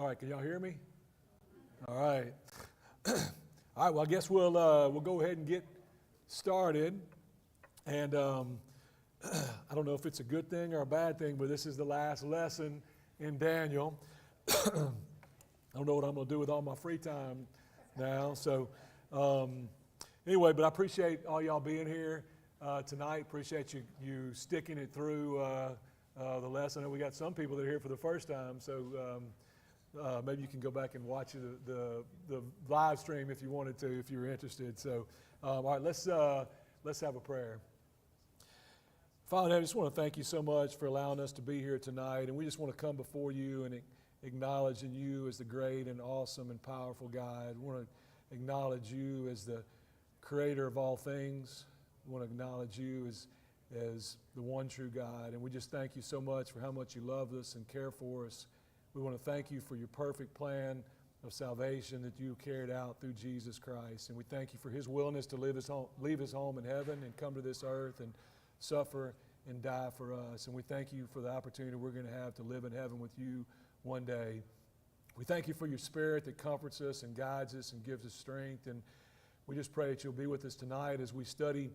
All right, can y'all hear me? All right. All right, well, I guess we'll go ahead and get started. And I don't know if it's a good thing or a bad thing, but this is the last lesson in Daniel. I don't know what I'm going to do with all my free time now. So anyway, but I appreciate all y'all being here tonight. Appreciate you sticking it through the lesson. I know we got some people that are here for the first time, so maybe you can go back and watch the live stream if you wanted to, if you're interested. So, all right, let's have a prayer. Father, I just want to thank you so much for allowing us to be here tonight, and we just want to come before you and acknowledging you as the great and awesome and powerful God. We want to acknowledge you as the creator of all things. We want to acknowledge you as the one true God, and we just thank you so much for how much you love us and care for us. We want to thank you for your perfect plan of salvation that you carried out through Jesus Christ, and we thank you for his willingness to leave his home in heaven and come to this earth and suffer and die for us. And we thank you for the opportunity we're going to have to live in heaven with you one day. We thank you for your spirit that comforts us and guides us and gives us strength. And we just pray that you'll be with us tonight as we study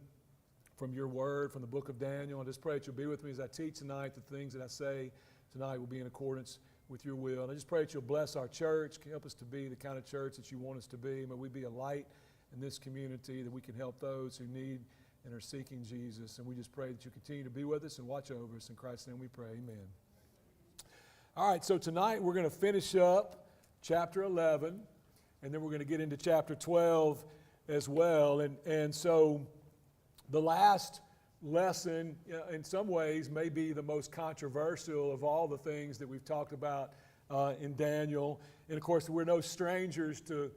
from your word, from the book of Daniel. And just pray that you'll be with me as I teach tonight. The things that I say tonight will be in accordance with your will. And I just pray that you'll bless our church, help us to be the kind of church that you want us to be. May we be a light in this community, that we can help those who need and are seeking Jesus. And we just pray that you continue to be with us and watch over us. In Christ's name we pray, amen. All right, so tonight we're going to finish up chapter 11, and then we're going to get into chapter 12 as well. And so the last lesson, in some ways, may be the most controversial of all the things that we've talked about in Daniel. And of course, we're no strangers to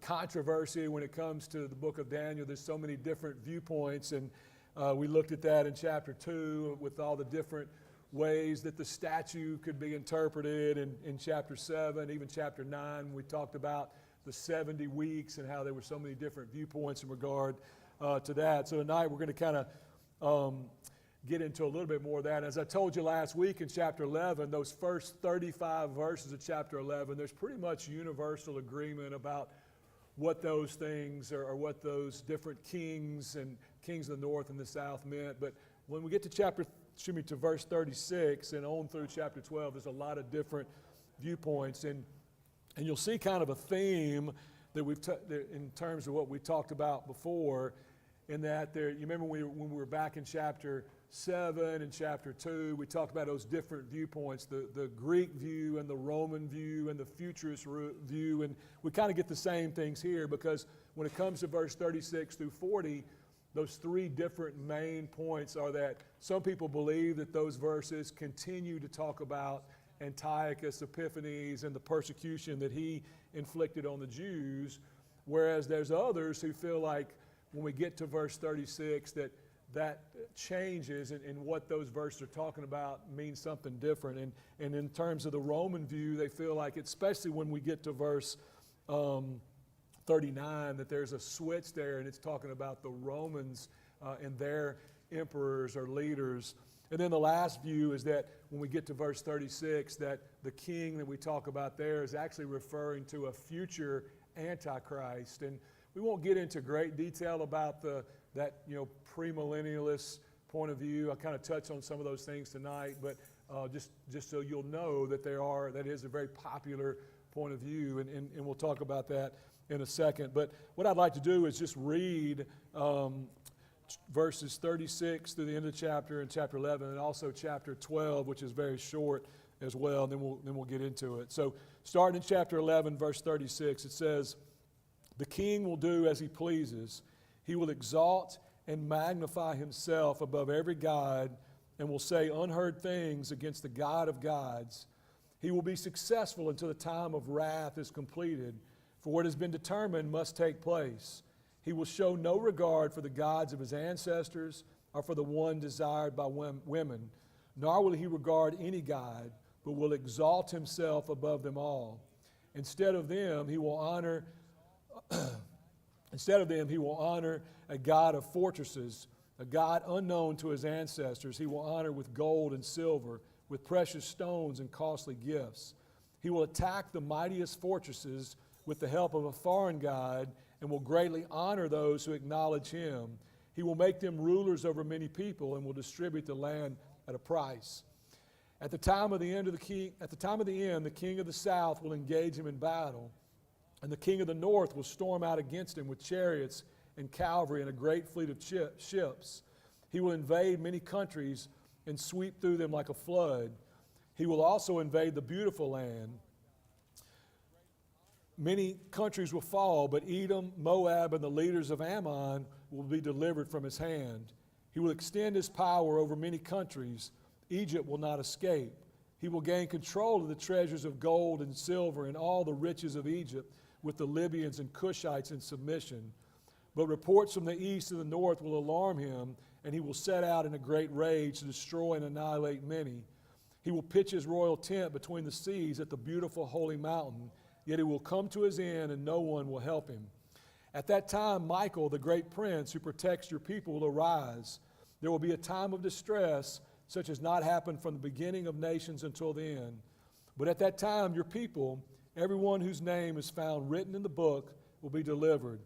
controversy when it comes to the book of Daniel. There's so many different viewpoints, and we looked at that in chapter 2 with all the different ways that the statue could be interpreted. And in chapter 7, even chapter 9, we talked about the 70 weeks and how there were so many different viewpoints in regard to that. So tonight we're going to kind of get into a little bit more of that. As I told you last week in chapter 11, those first 35 verses of chapter 11, there's pretty much universal agreement about what those things or what those different kings and kings of the north and the south meant. But when we get to verse 36 and on through chapter 12, there's a lot of different viewpoints. And you'll see kind of a theme that in terms of what we talked about before, in that you remember when we were back in chapter 7 and chapter 2, we talked about those different viewpoints, the Greek view and the Roman view and the futurist view, and we kind of get the same things here, because when it comes to verse 36 through 40, those three different main points are that some people believe that those verses continue to talk about Antiochus Epiphanes and the persecution that he inflicted on the Jews, whereas there's others who feel like when we get to verse 36 that changes, and what those verses are talking about means something different. And in terms of the Roman view, they feel like, especially when we get to verse 39, that there's a switch there, and it's talking about the Romans and their emperors or leaders. And then the last view is that when we get to verse 36, that the king that we talk about there is actually referring to a future Antichrist. And we won't get into great detail about that premillennialist point of view. I kind of touch on some of those things tonight, but just so you'll know that that is a very popular point of view, and we'll talk about that in a second. But what I'd like to do is just read verses 36 through the end of the chapter in chapter 11, and also chapter 12, which is very short as well, and then we'll get into it. So starting in chapter 11, verse 36, it says, "The king will do as he pleases. He will exalt and magnify himself above every god, and will say unheard things against the God of gods. He will be successful until the time of wrath is completed, for what has been determined must take place. He will show no regard for the gods of his ancestors or for the one desired by women, nor will he regard any god, but will exalt himself above them all. Instead of them, he will honor a god of fortresses, a god unknown to his ancestors. He will honor with gold and silver, with precious stones and costly gifts. He will attack the mightiest fortresses with the help of a foreign god and will greatly honor those who acknowledge him. He will make them rulers over many people and will distribute the land at a price. At the time of the end, the king of the south will engage him in battle, and the king of the north will storm out against him with chariots and cavalry and a great fleet of ships. He will invade many countries and sweep through them like a flood. He will also invade the beautiful land. Many countries will fall, but Edom, Moab, and the leaders of Ammon will be delivered from his hand. He will extend his power over many countries. Egypt will not escape. He will gain control of the treasures of gold and silver and all the riches of Egypt, with the Libyans and Cushites in submission. But reports from the east and the north will alarm him, and he will set out in a great rage to destroy and annihilate many. He will pitch his royal tent between the seas at the beautiful holy mountain, yet he will come to his end, and no one will help him. At that time, Michael, the great prince who protects your people, will arise. There will be a time of distress, such as not happened from the beginning of nations until the end. But at that time, your people, everyone whose name is found written in the book, will be delivered.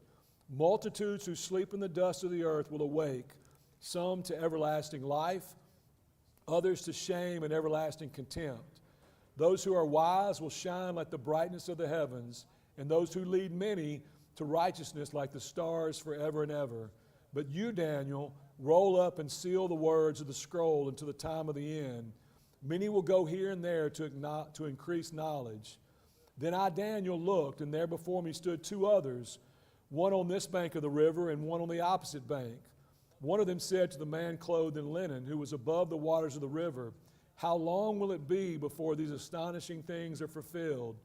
Multitudes who sleep in the dust of the earth will awake, some to everlasting life, others to shame and everlasting contempt. Those who are wise will shine like the brightness of the heavens, and those who lead many to righteousness like the stars forever and ever. But you, Daniel, roll up and seal the words of the scroll until the time of the end. Many will go here and there to increase knowledge. Then I, Daniel, looked, and there before me stood two others, one on this bank of the river and one on the opposite bank. One of them said to the man clothed in linen, who was above the waters of the river, "How long will it be before these astonishing things are fulfilled?"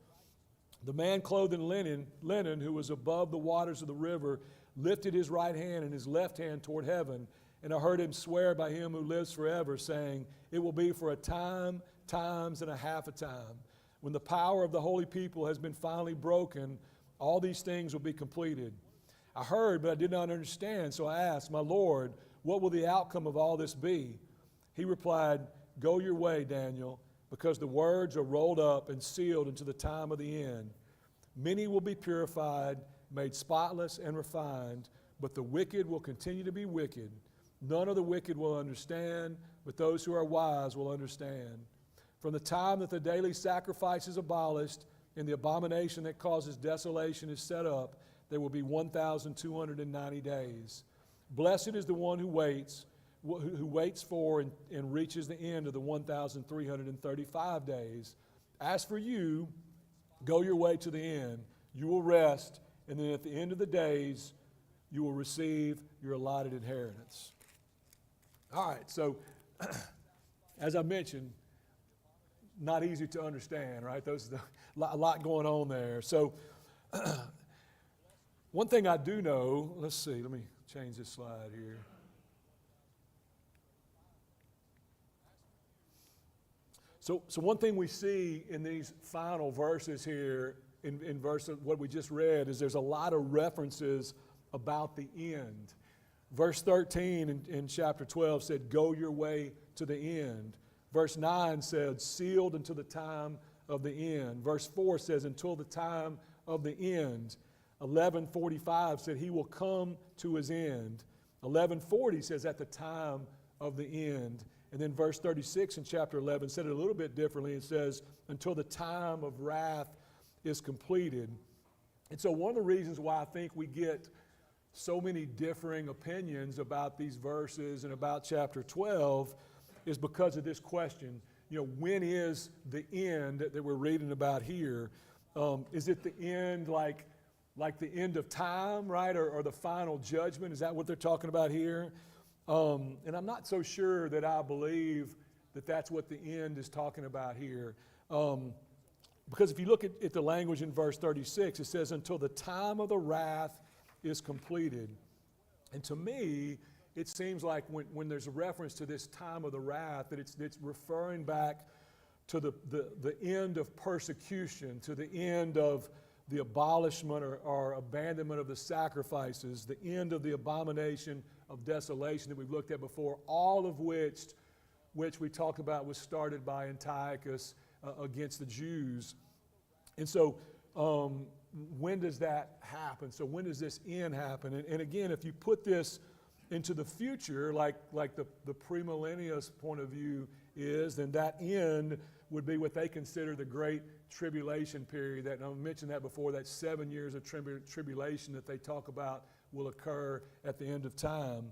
The man clothed in linen, who was above the waters of the river, lifted his right hand and his left hand toward heaven, and I heard him swear by him who lives forever, saying, "It will be for a time, times, and a half a time. When the power of the holy people has been finally broken, all these things will be completed." I heard, but I did not understand, so I asked, "My Lord, what will the outcome of all this be?" He replied, "Go your way, Daniel, because the words are rolled up and sealed until the time of the end. Many will be purified, made spotless and refined, but the wicked will continue to be wicked. None of the wicked will understand, but those who are wise will understand. From the time that the daily sacrifice is abolished and the abomination that causes desolation is set up, there will be 1,290 days. Blessed is the one who waits for and reaches the end of the 1,335 days. As for you, go your way to the end. You will rest, and then at the end of the days, you will receive your allotted inheritance." All right, so as I mentioned, not easy to understand, right? There's a lot going on there. So one thing I do know, let's see, let me change this slide here. So one thing we see in these final verses here, in verse of what we just read, is there's a lot of references about the end. Verse 13 in chapter 12 said, "Go your way to the end." Verse 9 said, "Sealed until the time of the end." Verse 4 says, "Until the time of the end." 11:45 said, "He will come to his end." 11:40 says, "At the time of the end." And then verse 36 in chapter 11 said it a little bit differently. It says, "Until the time of wrath is completed." And so one of the reasons why I think we get so many differing opinions about these verses and about chapter 12 is because of this question. When is the end that we're reading about here? Is it the end like the end of time, right? Or the final judgment? Is that what they're talking about here? And I'm not so sure that I believe that that's what the end is talking about here. Because if you look at the language in verse 36, it says, "Until the time of the wrath is completed." And to me, it seems like when there's a reference to this time of the wrath, that it's referring back to the end of persecution, to the end of the abolishment or abandonment of the sacrifices, the end of the abomination of desolation that we've looked at before, all of which we talked about was started by Antiochus against the Jews. And so when does that happen? So when does this end happen? And again, if you put this into the future, like the premillennialist point of view is, then that end would be what they consider the Great Tribulation period. That, and I mentioned that before, that 7 years of tribulation that they talk about will occur at the end of time.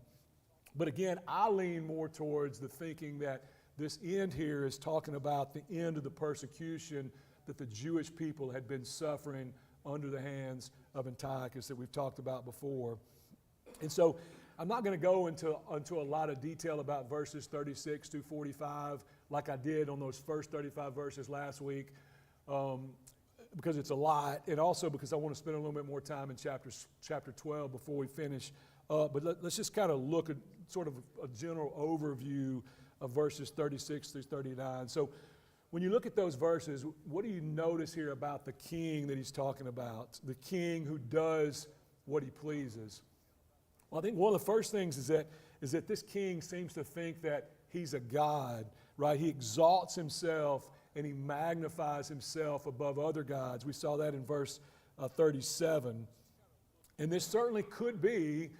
But again, I lean more towards the thinking that this end here is talking about the end of the persecution that the Jewish people had been suffering under the hands of Antiochus that we've talked about before. And so I'm not going to go into a lot of detail about verses 36 through 45 like I did on those first 35 verses last week, because it's a lot, and also because I want to spend a little bit more time in chapter 12 before we finish up. But let's just kind of look at sort of a general overview of verses 36 through 39. So when you look at those verses, what do you notice here about the king that he's talking about? The king who does what he pleases. Well, I think one of the first things is that this king seems to think that he's a god, right? He exalts himself and he magnifies himself above other gods. We saw that in verse 37. And this certainly could be,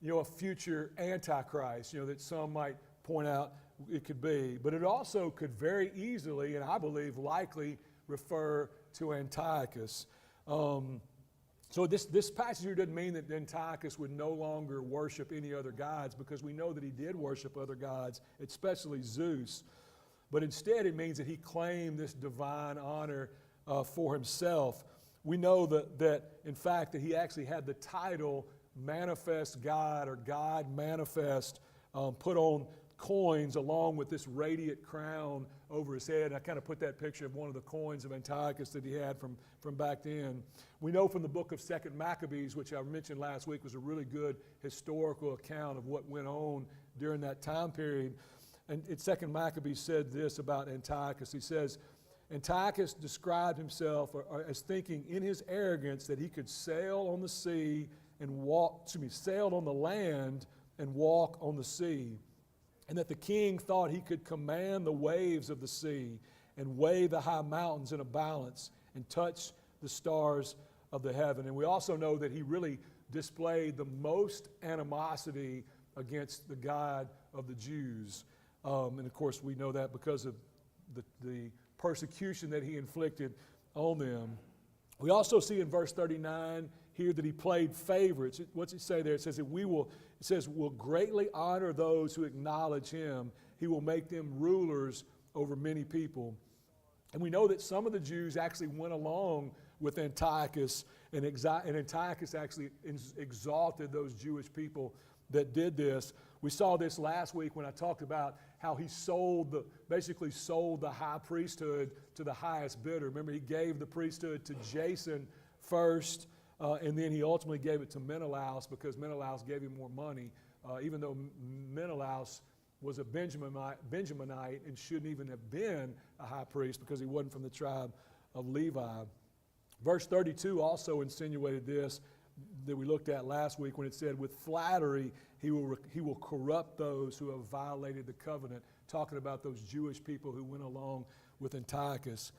a future Antichrist, that some might point out it could be. But it also could very easily, and I believe likely, refer to Antiochus. So this passage here doesn't mean that Antiochus would no longer worship any other gods, because we know that he did worship other gods, especially Zeus. But instead it means that he claimed this divine honor for himself. We know that in fact that he actually had the title Manifest God, or God Manifest, put on coins along with this radiant crown over his head. And I kind of put that picture of one of the coins of Antiochus that he had from back then. We know from the book of 2nd Maccabees, which I mentioned last week, was a really good historical account of what went on during that time period. And 2nd Maccabees said this about Antiochus. He says, Antiochus described himself as thinking in his arrogance that he could sail on the sea and sailed on the land and walk on the sea. And that the king thought he could command the waves of the sea and weigh the high mountains in a balance and touch the stars of the heaven. And we also know that he really displayed the most animosity against the God of the Jews. And of course we know that because of the persecution that he inflicted on them. We also see in verse 39 here that he played favorites. What's it say there? It says that we'll greatly honor those who acknowledge him. He will make them rulers over many people. And we know that some of the Jews actually went along with Antiochus, and Antiochus actually exalted those Jewish people that did this. We saw this last week when I talked about how he basically sold the high priesthood to the highest bidder. Remember, he gave the priesthood to Jason first, and then he ultimately gave it to Menelaus because Menelaus gave him more money, even though Menelaus was a Benjaminite and shouldn't even have been a high priest because he wasn't from the tribe of Levi. Verse 32 also insinuated this that we looked at last week when it said, with flattery he will corrupt those who have violated the covenant, talking about those Jewish people who went along with Antiochus.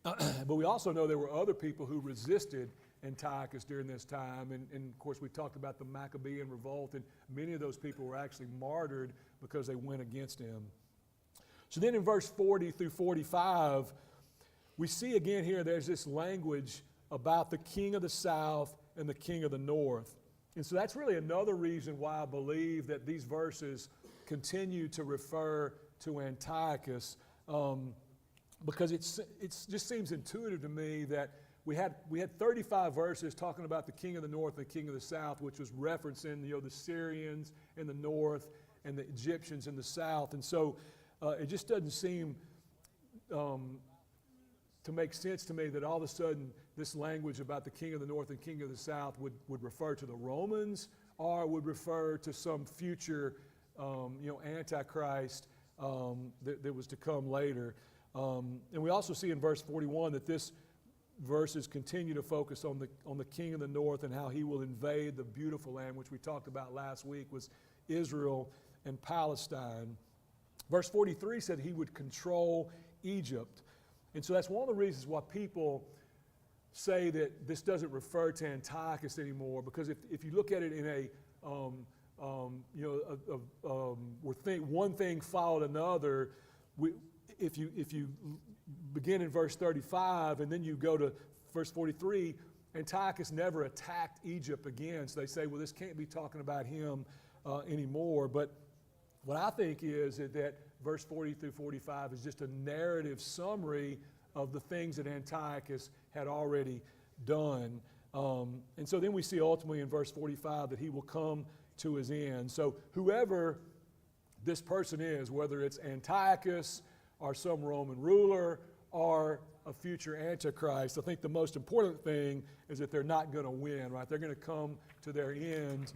But we also know there were other people who resisted Antiochus during this time, and of course we talked about the Maccabean revolt, and many of those people were actually martyred because they went against him. So then in verse 40 through 45, we see again here there's this language about the king of the south and the king of the north. And so that's really another reason why I believe that these verses continue to refer to Antiochus, because it just seems intuitive to me that we had 35 verses talking about the king of the north and the king of the south, which was referencing the Syrians in the north and the Egyptians in the south. And so it just doesn't seem to make sense to me that all of a sudden this language about the king of the north and king of the south would refer to the Romans, or would refer to some future Antichrist that was to come later. And we also see in verse 41 that this verses continue to focus on the king of the north and how he will invade the beautiful land, which we talked about last week was Israel and Palestine. Verse 43 said he would control Egypt. And so that's one of the reasons why people say that this doesn't refer to Antiochus anymore, because if you look at it in a, where one thing followed another, if you begin in verse 35 and then you go to verse 43, Antiochus never attacked Egypt again. So they say, well, this can't be talking about him anymore. But what I think is that verse 40 through 45 is just a narrative summary of the things that Antiochus had already done. And so then we see ultimately in verse 45 that he will come to his end. So whoever this person is, whether it's Antiochus or some Roman ruler or a future Antichrist, I think the most important thing is that they're not going to win, right? They're going to come to their end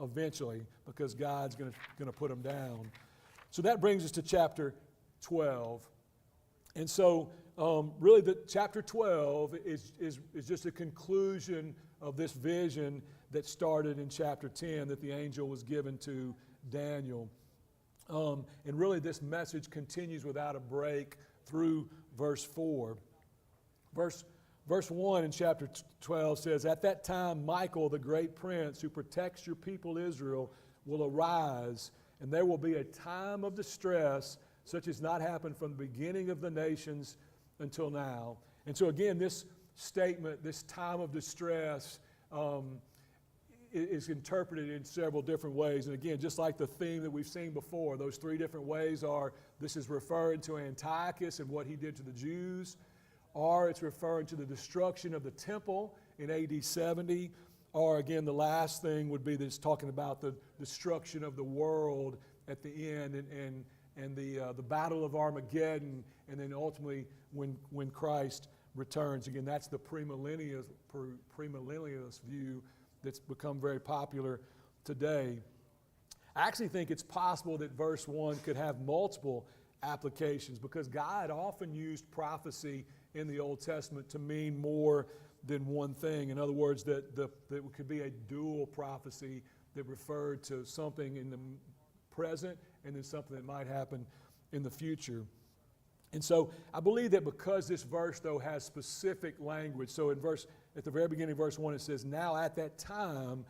eventually, because God's going to put them down. So that brings us to chapter 12. And so really the chapter 12 is just a conclusion of this vision that started in chapter 10 that the angel was given to Daniel. And really this message continues without a break through verse 4. Verse 1 in chapter 12 says, "At that time Michael, the great prince who protects your people Israel, will arise, and there will be a time of distress such as not happened from the beginning of the nations until now." And so again, this statement, this time of distress, is interpreted in several different ways. And again, just like the theme that we've seen before, those three different ways are, this is referring to Antiochus and what he did to the Jews, or it's referring to the destruction of the temple in AD 70, or again, the last thing would be that it's talking about the destruction of the world at the end and the battle of Armageddon, and then ultimately when Christ returns. Again, that's the premillennialist view that's become very popular today. I actually think it's possible that verse 1 could have multiple applications, because God often used prophecy in the Old Testament to mean more than one thing. In other words, that it could be a dual prophecy that referred to something in the present and then something that might happen in the future. And so I believe that because this verse, though, has specific language, so at the very beginning of verse 1 it says, "Now at that time,"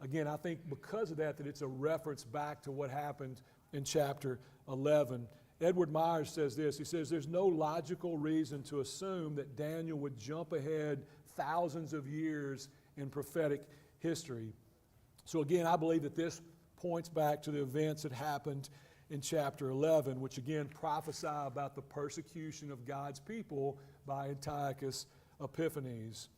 again, I think because of that it's a reference back to what happened in chapter 11. Edward Myers says this, he says, "There's no logical reason to assume that Daniel would jump ahead thousands of years in prophetic history." So again, I believe that this points back to the events that happened in chapter 11, which again prophesy about the persecution of God's people by Antiochus Epiphanes.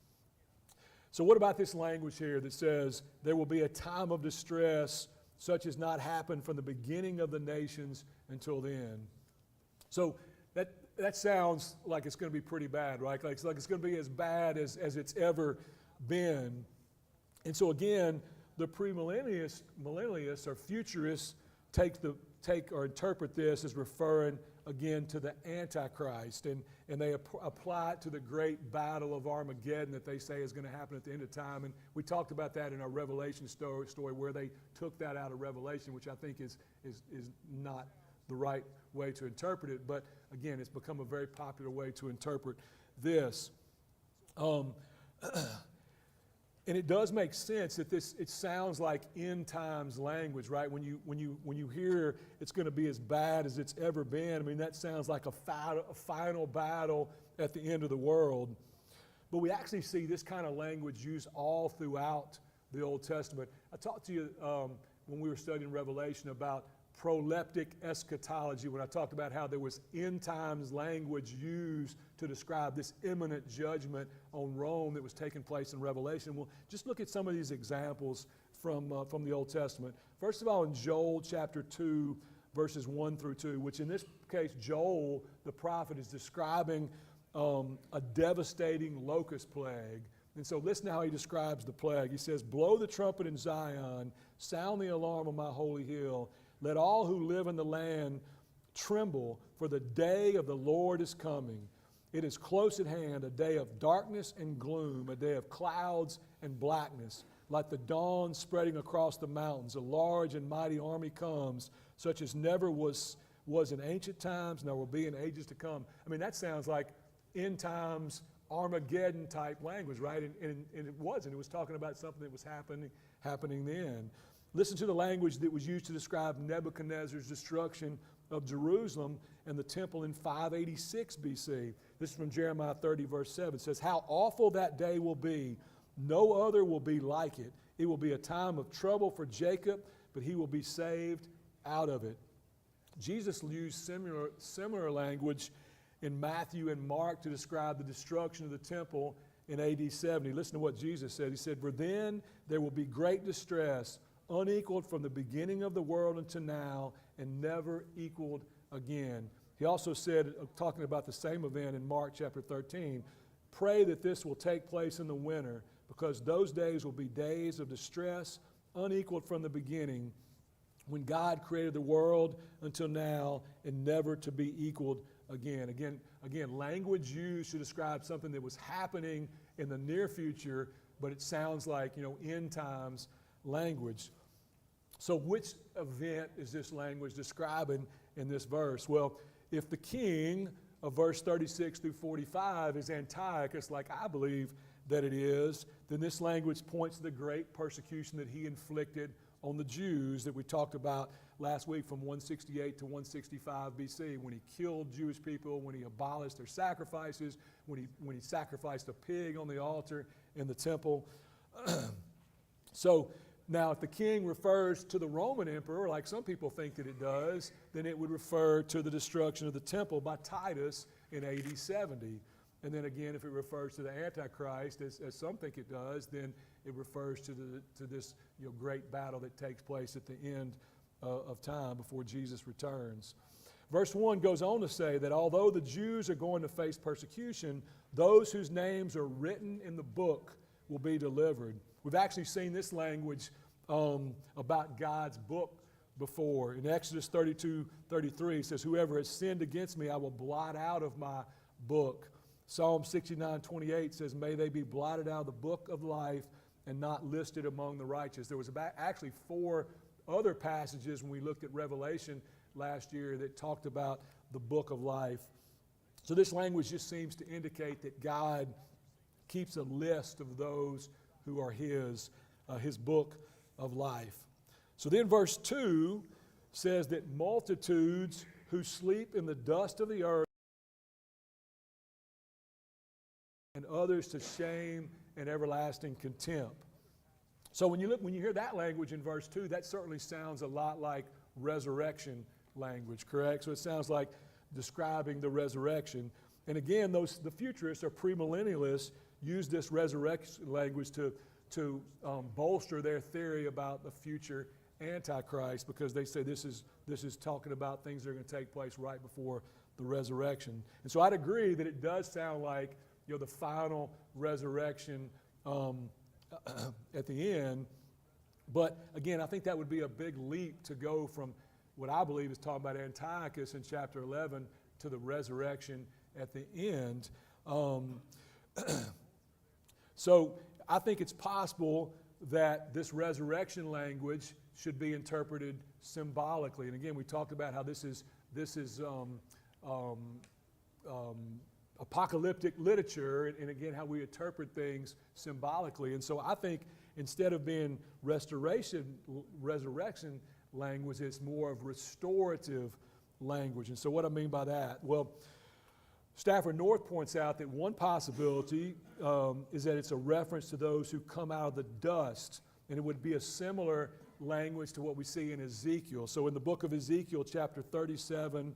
So what about this language here that says, "There will be a time of distress such as not happened from the beginning of the nations until then"? So that sounds like it's going to be pretty bad, right? Like it's going to be as bad as it's ever been. And so again, the premillennialists or futurists take or interpret this as referring again to the Antichrist, and they apply it to the great battle of Armageddon that they say is going to happen at the end of time. And we talked about that in our Revelation story where they took that out of Revelation, which I think is not the right way to interpret it. But again, it's become a very popular way to interpret this. And it does make sense that it sounds like end times language, right? When you hear it's going to be as bad as it's ever been, I mean, that sounds like a final battle at the end of the world. But we actually see this kind of language used all throughout the Old Testament. I talked to you when we were studying Revelation about proleptic eschatology, when I talked about how there was end times language used to describe this imminent judgment on Rome that was taking place in Revelation. Well, just look at some of these examples from the Old Testament. First of all, in Joel chapter 2, verses 1 through 2, which in this case, Joel, the prophet, is describing a devastating locust plague. And so listen to how he describes the plague. He says, "Blow the trumpet in Zion, sound the alarm on my holy hill. Let all who live in the land tremble, for the day of the Lord is coming. It is close at hand, a day of darkness and gloom, a day of clouds and blackness. Like the dawn spreading across the mountains, a large and mighty army comes, such as never was in ancient times, nor will be in ages to come." I mean, that sounds like end times Armageddon type language, right? And it wasn't. It was talking about something that was happening then. Listen to the language that was used to describe Nebuchadnezzar's destruction of Jerusalem and the temple in 586 BC. This is from Jeremiah 30, verse 7. It says, "How awful that day will be. No other will be like it. It will be a time of trouble for Jacob, but he will be saved out of it." Jesus used similar language in Matthew and Mark to describe the destruction of the temple in AD 70. Listen to what Jesus said. He said, "For then there will be great distress, unequaled from the beginning of the world until now, and never equaled again." He also said, talking about the same event in Mark chapter 13, "Pray that this will take place in the winter, because those days will be days of distress, unequaled from the beginning, when God created the world until now, and never to be equaled again." Again, language used to describe something that was happening in the near future, but it sounds like, end times language. So which event is this language describing in this verse? Well, if the king of verse 36 through 45 is Antiochus, like I believe that it is, then this language points to the great persecution that he inflicted on the Jews that we talked about last week from 168 to 165 BC, when he killed Jewish people, when he abolished their sacrifices, when he sacrificed a pig on the altar in the temple. So now if the king refers to the Roman emperor, like some people think that it does, then it would refer to the destruction of the temple by Titus in AD 70. And then again, if it refers to the Antichrist, as some think it does, then it refers to this great battle that takes place at the end of time before Jesus returns. Verse 1 goes on to say that although the Jews are going to face persecution, those whose names are written in the book will be delivered. We've actually seen this language about God's book before. In Exodus 32:33, it says, "Whoever has sinned against me, I will blot out of my book." Psalm 69:28 says, "May they be blotted out of the book of life and not listed among the righteous." There was actually 4 other passages when we looked at Revelation last year that talked about the book of life. So this language just seems to indicate that God keeps a list of those who are his book of life. So then verse 2 says that multitudes who sleep in the dust of the earth, and others to shame and everlasting contempt. So when you hear that language in verse 2, that certainly sounds a lot like resurrection language, correct? So it sounds like describing the resurrection. And again, the futurists or premillennialists use this resurrection language to bolster their theory about the future Antichrist, because they say this is talking about things that are going to take place right before the resurrection. And so I'd agree that it does sound like the final resurrection at the end. But again, I think that would be a big leap to go from what I believe is talking about Antiochus in chapter 11 to the resurrection at the end. So I think it's possible that this resurrection language should be interpreted symbolically. And again, we talked about how this is apocalyptic literature, and again, how we interpret things symbolically. And so I think instead of being resurrection language, it's more of restorative language. And so what I mean by that? Well, Stafford North points out that one possibility is that it's a reference to those who come out of the dust, and it would be a similar language to what we see in Ezekiel. So in the book of Ezekiel, chapter 37,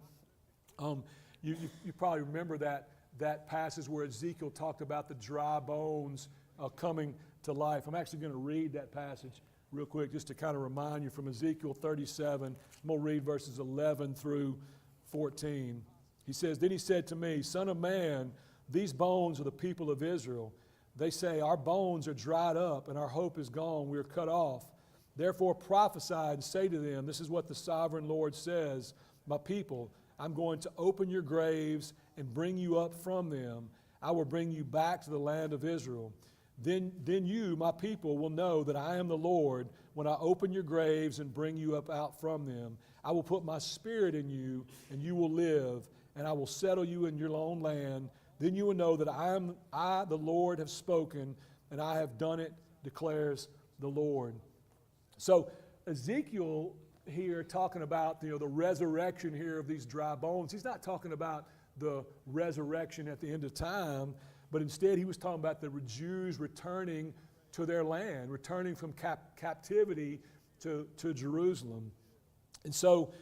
you probably remember that passage where Ezekiel talked about the dry bones coming to life. I'm actually going to read that passage real quick just to kind of remind you from Ezekiel 37. I'm going to read verses 11 through 14. He says, "Then he said to me, Son of man, these bones are the people of Israel. They say, our bones are dried up and our hope is gone. We are cut off. Therefore prophesy and say to them, this is what the sovereign Lord says, my people, I'm going to open your graves and bring you up from them. I will bring you back to the land of Israel. Then you, my people, will know that I am the Lord when I open your graves and bring you up out from them. I will put my spirit in you, and you will live, and I will settle you in your own land. then you will know that I, the Lord, have spoken, and I have done it, declares the Lord. So Ezekiel here talking about the resurrection here of these dry bones. He's not talking about the resurrection at the end of time, but instead he was talking about the Jews returning to their land, returning from captivity to Jerusalem. And so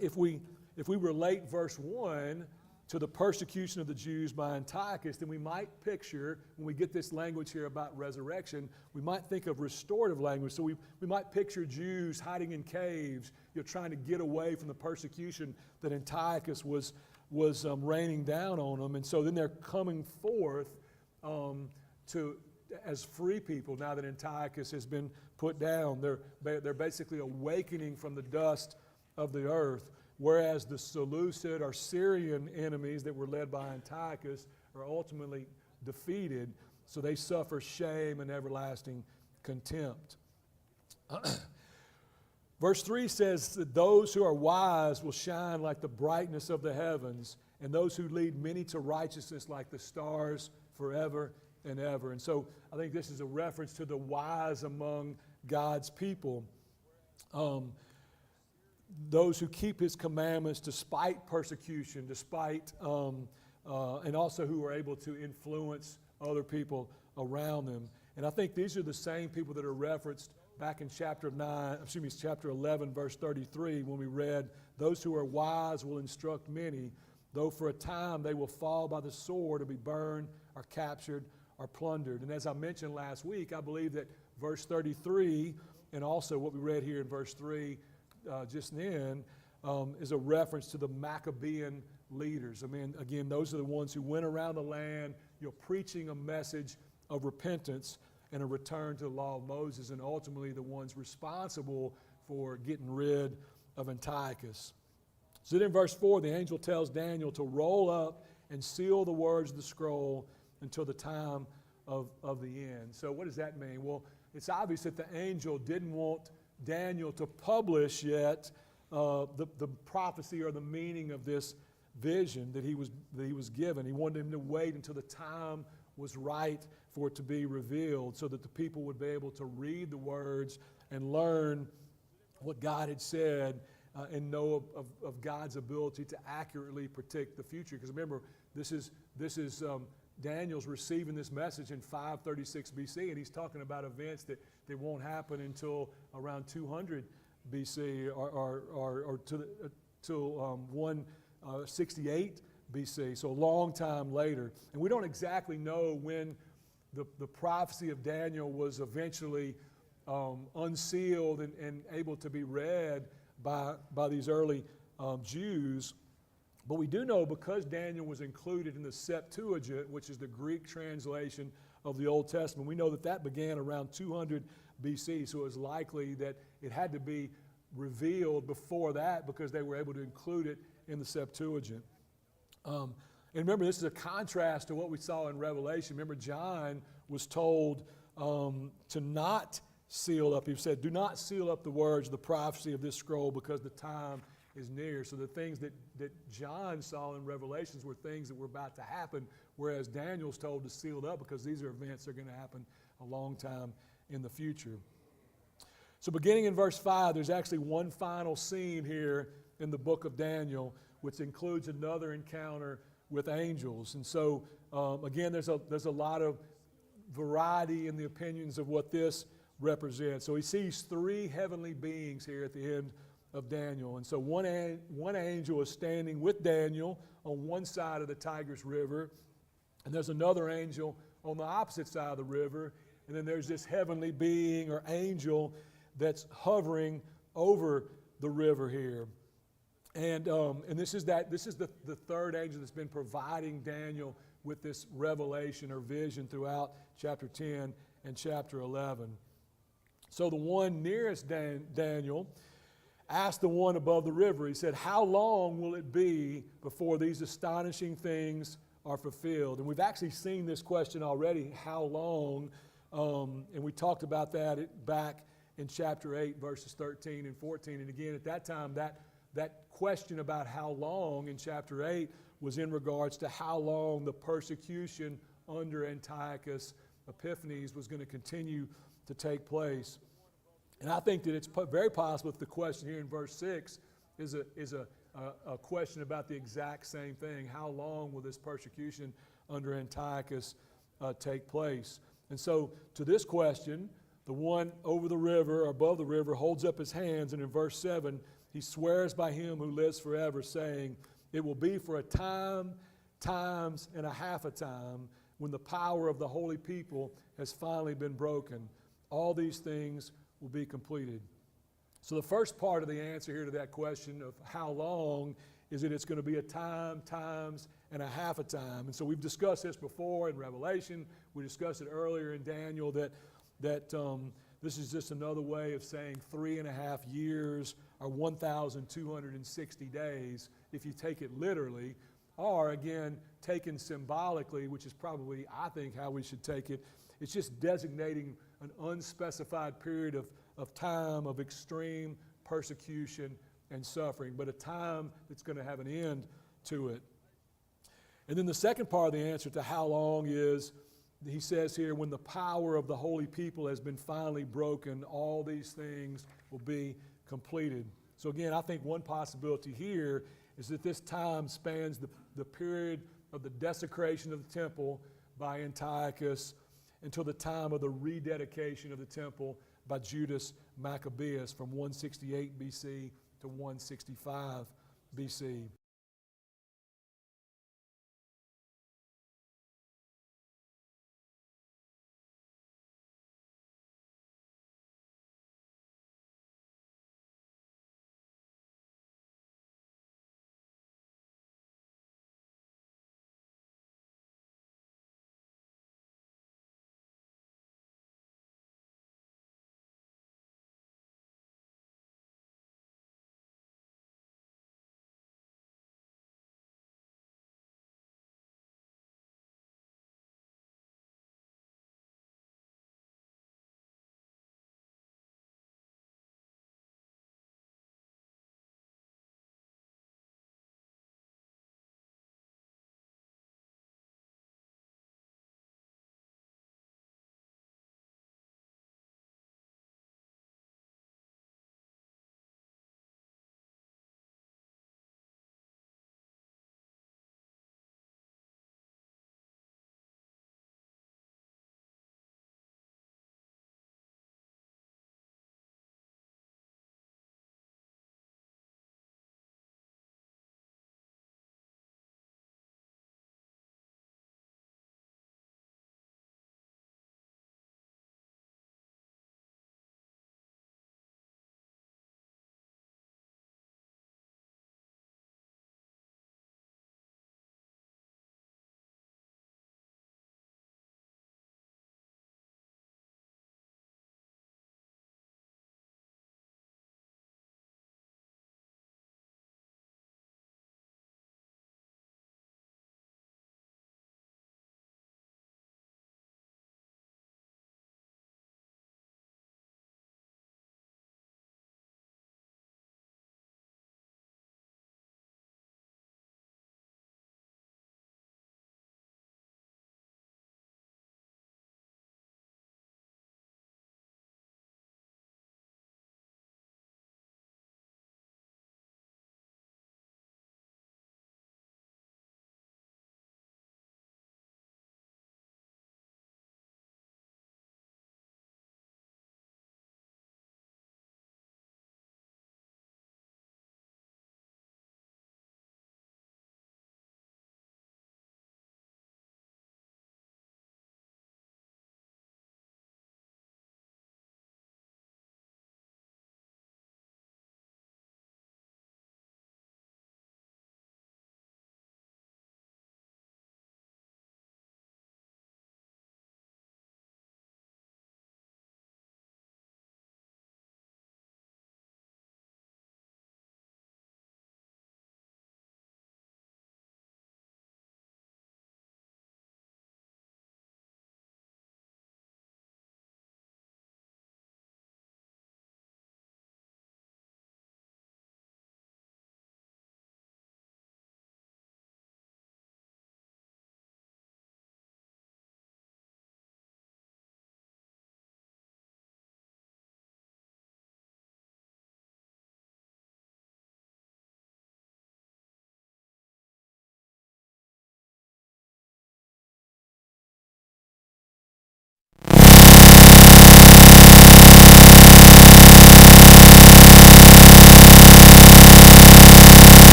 if we relate verse 1 to the persecution of the Jews by Antiochus, then we might picture, when we get this language here about resurrection, we might think of restorative language. So we might picture Jews hiding in caves, trying to get away from the persecution that Antiochus was raining down on them. And so then they're coming forth as free people now that Antiochus has been put down. They're basically awakening from the dust of the earth. Whereas the Seleucid or Syrian enemies that were led by Antiochus are ultimately defeated, so they suffer shame and everlasting contempt. Verse 3 says that those who are wise will shine like the brightness of the heavens, and those who lead many to righteousness like the stars forever and ever. And so I think this is a reference to the wise among God's people. Those who keep his commandments despite persecution, and also who are able to influence other people around them. And I think these are the same people that are referenced back in chapter 11, verse 33, when we read, those who are wise will instruct many, though for a time they will fall by the sword or be burned or captured or plundered. And as I mentioned last week, I believe that verse 33 and also what we read here in verse 3 just then is a reference to the Maccabean leaders. I mean, again, those are the ones who went around the land, preaching a message of repentance and a return to the law of Moses, and ultimately the ones responsible for getting rid of Antiochus. So then in verse 4, the angel tells Daniel to roll up and seal the words of the scroll until the time of the end. So what does that mean? Well, it's obvious that the angel didn't want Daniel to publish yet the prophecy or the meaning of this vision that he was given. He wanted him to wait until the time was right for it to be revealed, so that the people would be able to read the words and learn what God had said and know of God's ability to accurately predict the future. Because remember, this is Daniel's receiving this message in 536 BC, and he's talking about events that won't happen until around 200 BC or till 168 BC, so a long time later. And we don't exactly know when the prophecy of Daniel was eventually unsealed and able to be read by these early Jews. But we do know, because Daniel was included in the Septuagint, which is the Greek translation of the Old Testament, we know that began around 200 BC, so it's likely that it had to be revealed before that because they were able to include it in the Septuagint. And remember, this is a contrast to what we saw in Revelation. Remember, John was told to not seal up. He said, do not seal up the words of the prophecy of this scroll because the time is near. So the things that John saw in Revelations were things that were about to happen, whereas Daniel's told to seal it up because these are events that are going to happen a long time in the future. So beginning in verse 5, there's actually one final scene here in the book of Daniel, which includes another encounter with angels. And so, again, there's a lot of variety in the opinions of what this represents. So he sees three heavenly beings here at the end of Daniel. And so one angel is standing with Daniel on one side of the Tigris River, and there's another angel on the opposite side of the river, and then there's this heavenly being or angel that's hovering over the river here. And this is the third angel that's been providing Daniel with this revelation or vision throughout chapter 10 and chapter 11. So the one nearest Daniel asked the one above the river, he said, how long will it be before these astonishing things are fulfilled? And we've actually seen this question already, how long? And we talked about that back in chapter 8, verses 13 and 14. And again, at that time, that question about how long in chapter 8 was in regards to how long the persecution under Antiochus Epiphanes was going to continue to take place. And I think that it's very possible that the question here in verse 6 is a question about the exact same thing. How long will this persecution under Antiochus take place? And so to this question, the one over the river or above the river holds up his hands, and in verse 7, he swears by him who lives forever, saying, it will be for a time, times, and a half a time, when the power of the holy people has finally been broken. All these things will be completed. So the first part of the answer here to that question of how long is that it's going to be a time, times, and a half a time. And so we've discussed this before in Revelation. We discussed it earlier in Daniel that this is just another way of saying 3.5 years or 1,260 days if you take it literally, or again, taken symbolically, which is probably, I think, how we should take it. It's just designating an unspecified period of time of extreme persecution and suffering, but a time that's going to have an end to it. And then the second part of the answer to how long is, he says here, when the power of the holy people has been finally broken, all these things will be completed. So again, I think one possibility here is that this time spans the period of the desecration of the temple by Antiochus until the time of the rededication of the temple by Judas Maccabeus from 168 BC to 165 BC.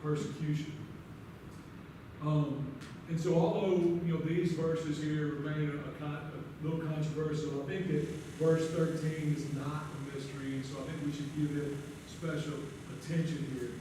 persecution. And so although, these verses here remain a little controversial, I think that verse 13 is not a mystery, and so I think we should give it special attention here.